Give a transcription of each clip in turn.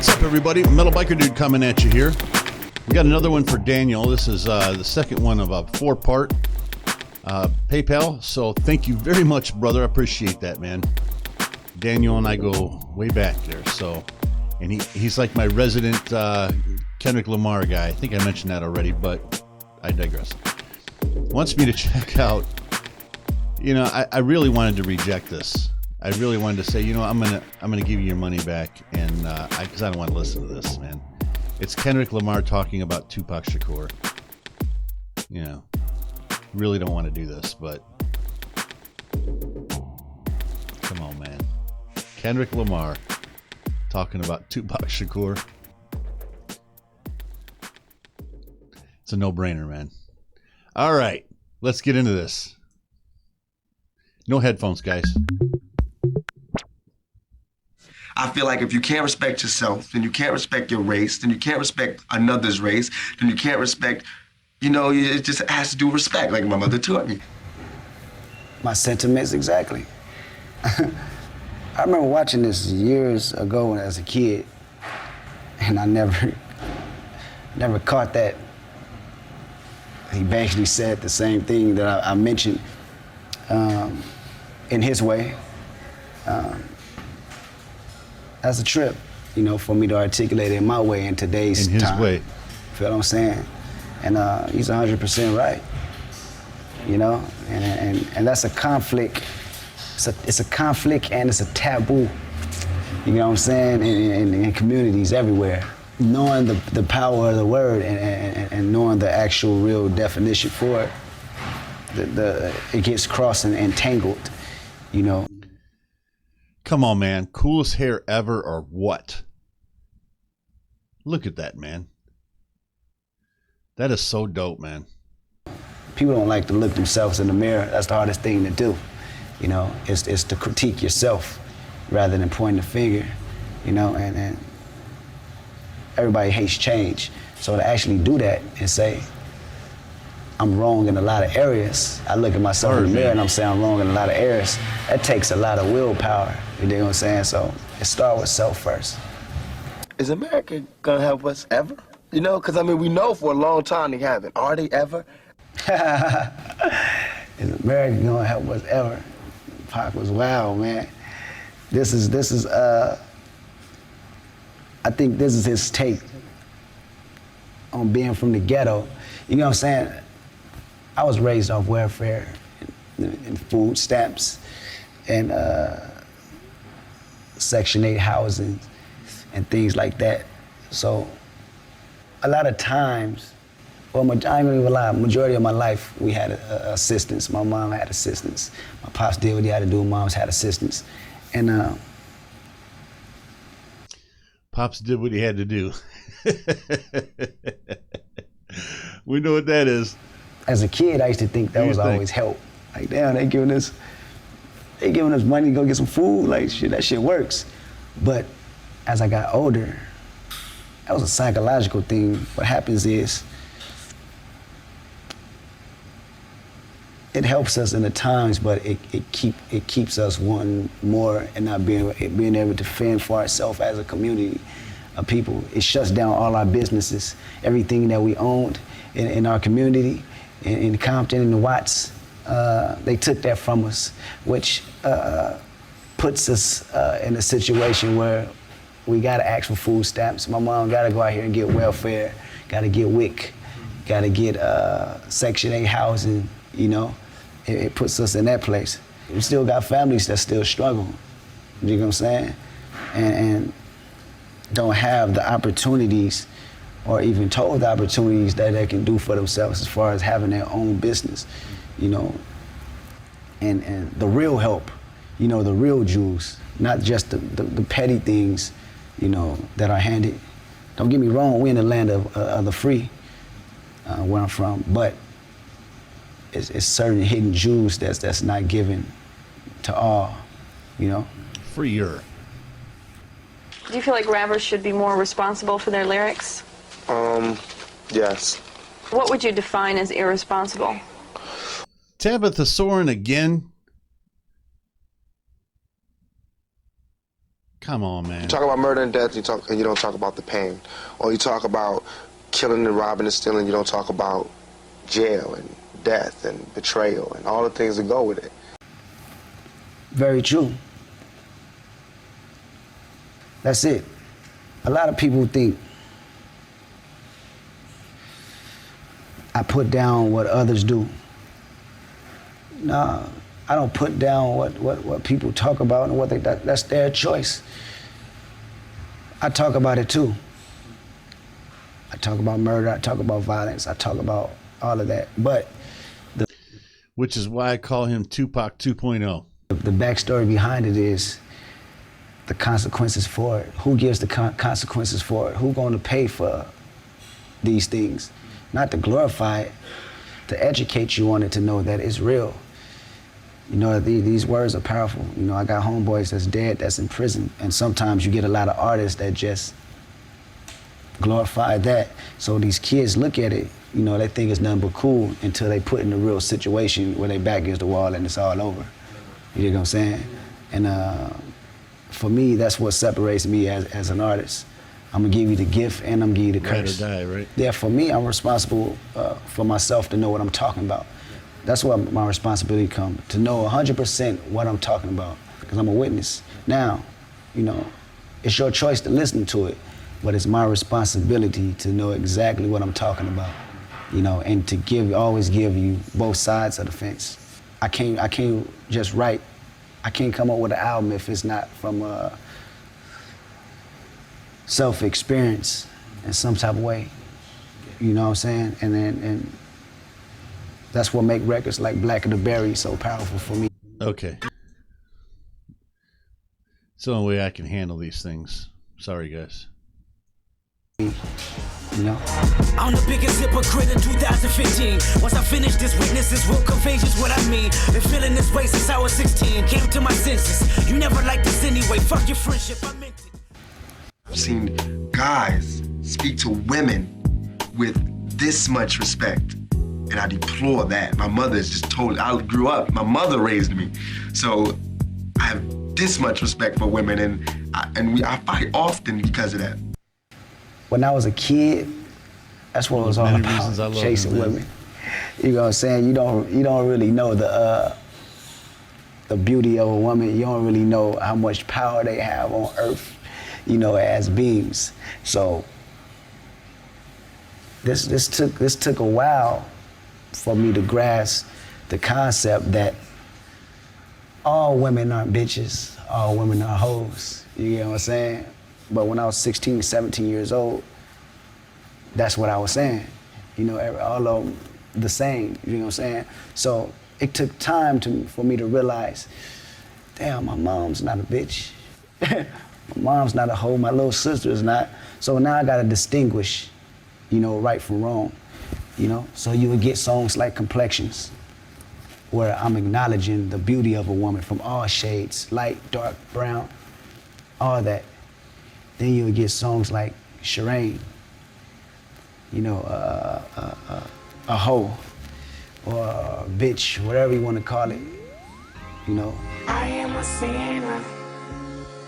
What's up, everybody? Metal Biker Dude coming at you here. We got another one for Daniel. This is the second one of a 4-part PayPal. So thank you very much, brother. I appreciate that, man. Daniel and I go way back there. So, and he's like my resident Kendrick Lamar guy. I think I mentioned that already, but I digress. Wants me to check out. You know, I really wanted to reject this. I really wanted to say, you know, I'm gonna give you your money back, and because I don't want to listen to this, man. It's Kendrick Lamar talking about Tupac Shakur. You know, really don't want to do this, but come on, man. Kendrick Lamar talking about Tupac Shakur. It's a no-brainer, man. All right, let's get into this. No headphones, guys. I feel like if you can't respect yourself, then you can't respect your race, then you can't respect another's race, then you can't respect, you know, it just has to do with respect, like my mother taught me. My sentiments, exactly. I remember watching this years ago as a kid, and I never caught that. He basically said the same thing that I mentioned in his way. That's a trip, you know, for me to articulate it in my way in today's time. In his way. Feel what I'm saying? And he's 100% right, you know? And that's a conflict. It's a conflict and it's a taboo, you know what I'm saying, in communities everywhere. Knowing the power of the word and knowing the actual real definition for it, it gets crossed and tangled, you know? Come on, man. Coolest hair ever or what? Look at that, man. That is so dope, man. People don't like to look themselves in the mirror. That's the hardest thing to do. You know, it's to critique yourself rather than point the finger, you know, and everybody hates change. So to actually do that and say, I'm wrong in a lot of areas. I look at myself in the mirror and I'm saying I'm wrong in a lot of areas. That takes a lot of willpower, you know what I'm saying? So it starts with self first. Is America gonna help us ever? You know, because I mean, we know for a long time they haven't. Are they ever? Is America gonna help us ever? Pac was wild, man. This is I think this is his take on being from the ghetto. You know what I'm saying? I was raised off welfare and food stamps and Section 8 housing and things like that. So a lot of times, well, I ain't gonna even lie, majority of my life we had assistance. My mom had assistance. My pops did what he had to do, moms had assistance. And Pops did what he had to do. We know what that is. As a kid, I used to think that was always help. Like, damn, they giving us money to go get some food. Like, shit, that shit works. But as I got older, that was a psychological thing. What happens is, it helps us in the times, but it keeps us wanting more and not being able to fend for ourselves as a community of people. It shuts down all our businesses, everything that we owned in our community, in Compton and the Watts. They took that from us, which puts us in a situation where we gotta ask for food stamps. My mom gotta go out here and get welfare, gotta get WIC, gotta get Section 8 housing, you know? It puts us in that place. We still got families that still struggle, you know what I'm saying? And don't have the opportunities or even told the opportunities that they can do for themselves as far as having their own business, you know? And the real help, you know, the real jewels, not just the petty things, you know, that are handed. Don't get me wrong, we're in the land of the free, where I'm from, but it's certain hidden jewels that's not given to all, you know? Freer. Do you feel like rappers should be more responsible for their lyrics? Yes. What would you define as irresponsible? Tabitha Soren again. Come on, man. You talk about murder and death, and you don't talk about the pain. Or you talk about killing and robbing and stealing, you don't talk about jail and death and betrayal and all the things that go with it. Very true. That's it. A lot of people think I put down what others do. Nah, I don't put down what people talk about and that's their choice. I talk about it too. I talk about murder, I talk about violence, I talk about all of that. But which is why I call him Tupac 2.0. The backstory behind it is the consequences for it. Who gives the consequences for it? Who's going to pay for these things? Not to glorify it, to educate you on it, to know that it's real. You know, these words are powerful. You know, I got homeboys that's dead, that's in prison, and sometimes you get a lot of artists that just glorify that. So these kids look at it, you know, they think it's nothing but cool until they put in a real situation where they back against the wall and it's all over. You know what I'm saying? And for me, that's what separates me as an artist. I'm gonna give you the gift and I'm gonna give you the curse. Ride or die, right? Yeah, for me, I'm responsible for myself to know what I'm talking about. That's where my responsibility comes, to know 100% what I'm talking about, because I'm a witness. Now, you know, it's your choice to listen to it, but it's my responsibility to know exactly what I'm talking about, you know, and to always give you both sides of the fence. I can't just write. I can't come up with an album if it's not from self-experience in some type of way. You know what I'm saying? And that's what make records like Black of the Berry so powerful for me. Okay. It's the only way I can handle these things. Sorry, guys. You know? I'm the biggest hypocrite in 2015. Once I finish this, witnesses will convey just what I mean. Been feeling this way since I was 16. Came to my senses. You never liked this anyway. Fuck your friendship, I meant it. I've seen guys speak to women with this much respect, and I deplore that. My mother is just totally, I grew up, my mother raised me, so I have this much respect for women, and I fight often because of that. When I was a kid, that's what it was all Many reasons I about, love chasing him, man. women. You know what I'm saying? You don't really know the beauty of a woman. You don't really know how much power they have on earth, you know, as beings. So this took a while for me to grasp the concept that all women aren't bitches, all women are hoes. You know what I'm saying? But when I was 16, 17 years old, that's what I was saying. You know, all of them the same, you know what I'm saying? So it took time for me to realize, damn, my mom's not a bitch. My mom's not a hoe, my little sister is not. So now I gotta distinguish, you know, right from wrong, you know? So you would get songs like Complexions, where I'm acknowledging the beauty of a woman from all shades, light, dark, brown, all that. Then you would get songs like Shireen, you know, a hoe, or a bitch, whatever you want to call it, you know. I am a sinner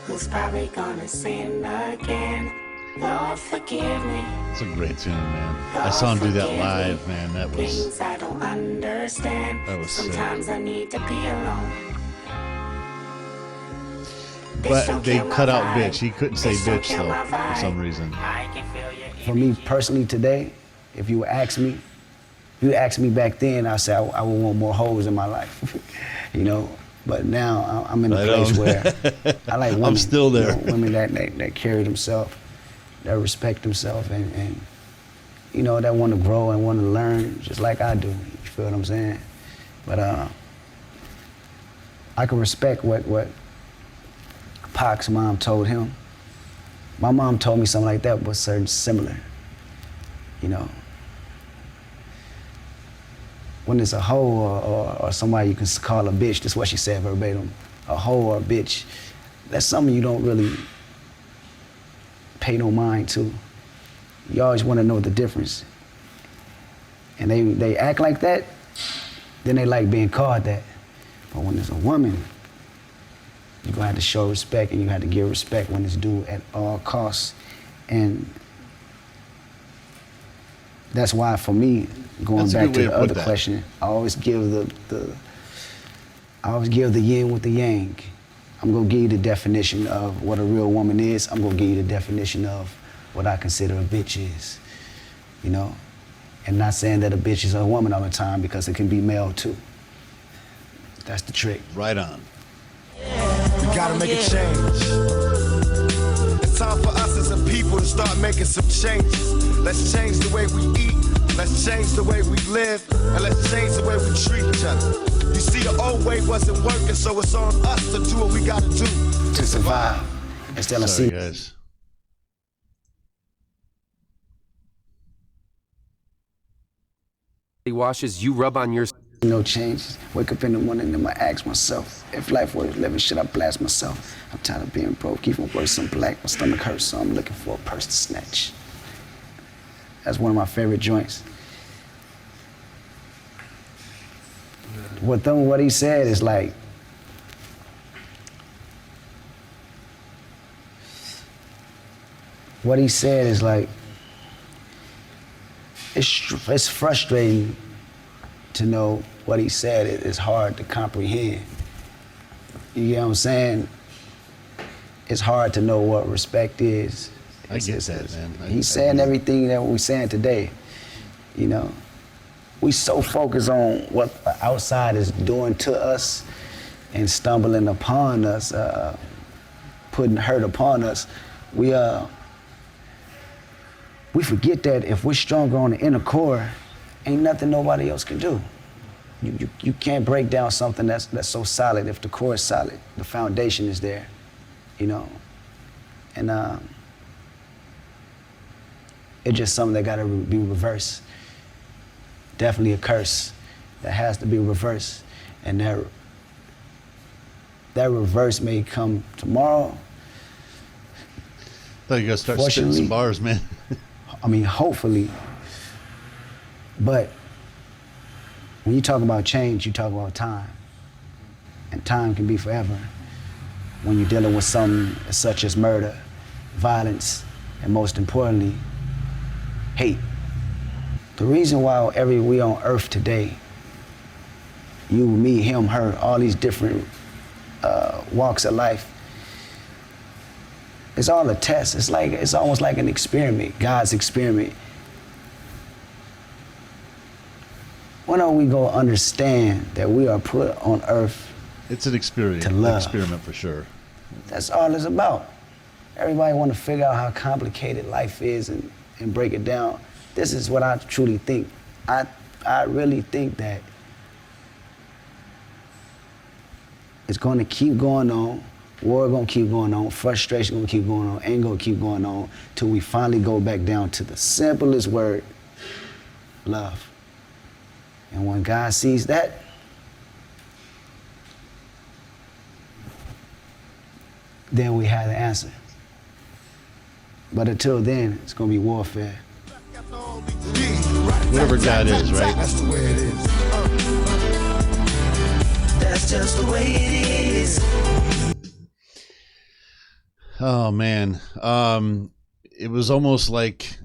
who's probably gonna sin again. Lord, forgive me. It's a great tune, man. I saw him do that live, man. That was Things I don't understand. sick. Sometimes I need to be alone. But they cut out bitch. He couldn't say bitch though for some reason. For me personally today, if you ask me back then, I said I would want more hoes in my life, you know. But now I'm in a place where I like women. I'm still there. You know, women that carry themselves, that respect themselves, and you know, that want to grow and want to learn just like I do. You feel what I'm saying? But I can respect what Pac's mom told him. My mom told me something like that, but certain similar, you know. When it's a hoe or somebody you can call a bitch, that's what she said verbatim, a hoe or a bitch, that's something you don't really pay no mind to. You always want to know the difference. And they act like that, then they like being called that. But when it's a woman, You're gonna have to show respect, and you have to give respect when it's due at all costs. And that's why, for me, going That's a back good way to the to put other that. question, I always give the yin with the yang. I'm gonna give you the definition of what a real woman is. I'm gonna give you the definition of what I consider a bitch is. You know, and not saying that a bitch is a woman all the time, because it can be male too. That's the trick. Right on. We gotta make a change. It's time for us as a people to start making some changes. Let's change the way we eat, let's change the way we live, and let's change the way we treat each other. You see, the old way wasn't working, so it's on us to do what we gotta do To survive. Instead of Sorry, see. guys. Washes, you rub on your... No changes. Wake up in the morning and I ask myself, if life worth living, should I blast myself? I'm tired of being broke, even worse, I'm black, my stomach hurts, so I'm looking for a purse to snatch. That's one of my favorite joints. What he said is like, it's frustrating to know what he said. It's hard to comprehend. You know what I'm saying? It's hard to know what respect is. I get that, man. He's saying everything that we're saying today. You know, we so focused on what the outside is doing to us and stumbling upon us, putting hurt upon us. We forget that if we're stronger on the inner core, ain't nothing nobody else can do. You can't break down something that's so solid if the core is solid. The foundation is there, you know. And it's just something that gotta be reversed. Definitely a curse that has to be reversed. And that reverse may come tomorrow. I thought you were gonna start spitting some bars, man. I mean, hopefully. But when you talk about change, you talk about time. And time can be forever when you're dealing with something such as murder, violence, and most importantly, hate. The reason why we on earth today, you, me, him, her, all these different walks of life, it's all a test. It's almost like an experiment, God's experiment. When are we gonna understand that we are put on earth? It's an experience. To love. Experiment for sure. That's all it's about. Everybody want to figure out how complicated life is and break it down. This is what I truly think. I really think that it's going to keep going on. War gonna keep going on. Frustration gonna keep going on. Anger gonna keep going on till we finally go back down to the simplest word, love. And when God sees that, then we have the answer. But until then, it's gonna be warfare. Whatever God is, right? That's the way it is. That's just the way it is. Oh man, it was almost like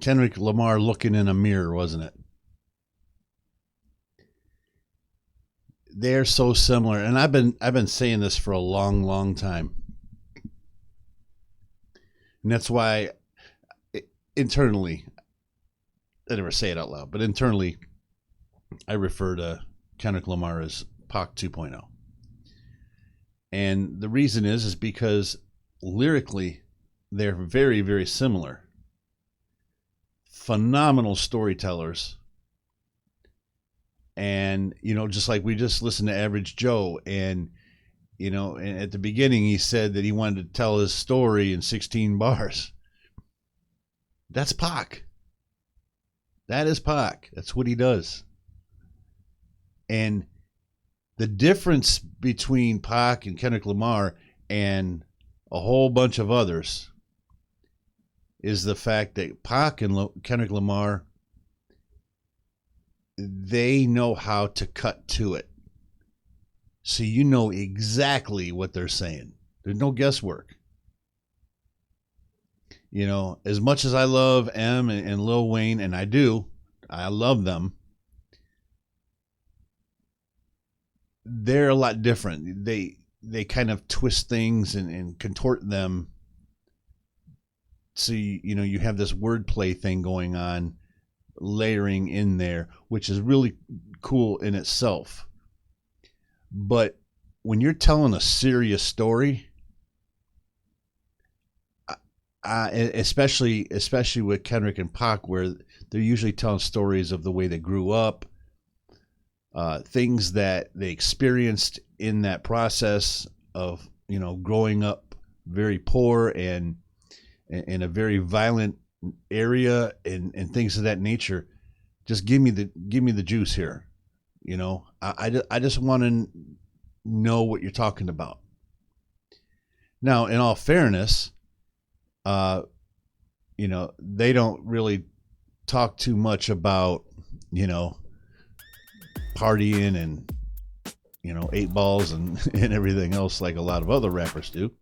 Kendrick Lamar looking in a mirror, wasn't it? They're so similar, and I've been saying this for a long, long time, and that's why internally, I never say it out loud, but internally, I refer to Kendrick Lamar as Pac 2.0, and the reason is because lyrically, they're very, very similar. Phenomenal storytellers. And, you know, just like we just listened to Average Joe, and, you know, and at the beginning he said that he wanted to tell his story in 16 bars. That's Pac. That is Pac. That's what he does. And the difference between Pac and Kendrick Lamar and a whole bunch of others is the fact that Pac and Kendrick Lamar, they know how to cut to it. So you know exactly what they're saying. There's no guesswork. You know, as much as I love M and Lil Wayne, and I love them, they're a lot different. They kind of twist things and contort them. So, you know, you have this wordplay thing going on, layering in there, which is really cool in itself. But when you're telling a serious story, especially with Kendrick and Pac, where they're usually telling stories of the way they grew up, things that they experienced in that process of, you know, growing up very poor and in a very violent area and things of that nature. Just give me the juice here. You know, I just want to know what you're talking about. Now, in all fairness, you know, they don't really talk too much about, you know, partying and, you know, 8 balls and everything else like a lot of other rappers do.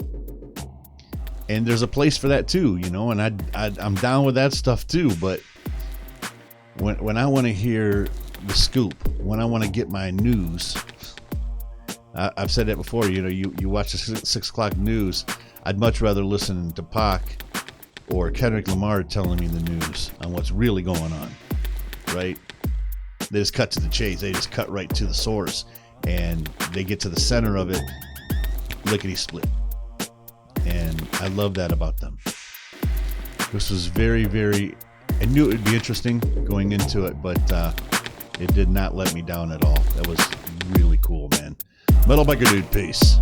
And there's a place for that too, you know, and I'm down with that stuff too. But when I want to hear the scoop, when I want to get my news, I've said that before, you know, you watch the 6 o'clock news, I'd much rather listen to Pac or Kendrick Lamar telling me the news on what's really going on, right? They just cut to the chase. They just cut right to the source, and they get to the center of it, lickety split. And I love that about them. This was very, very, I knew it would be interesting going into it, but it did not let me down at all. That was really cool, man. Metal Biker Dude, peace.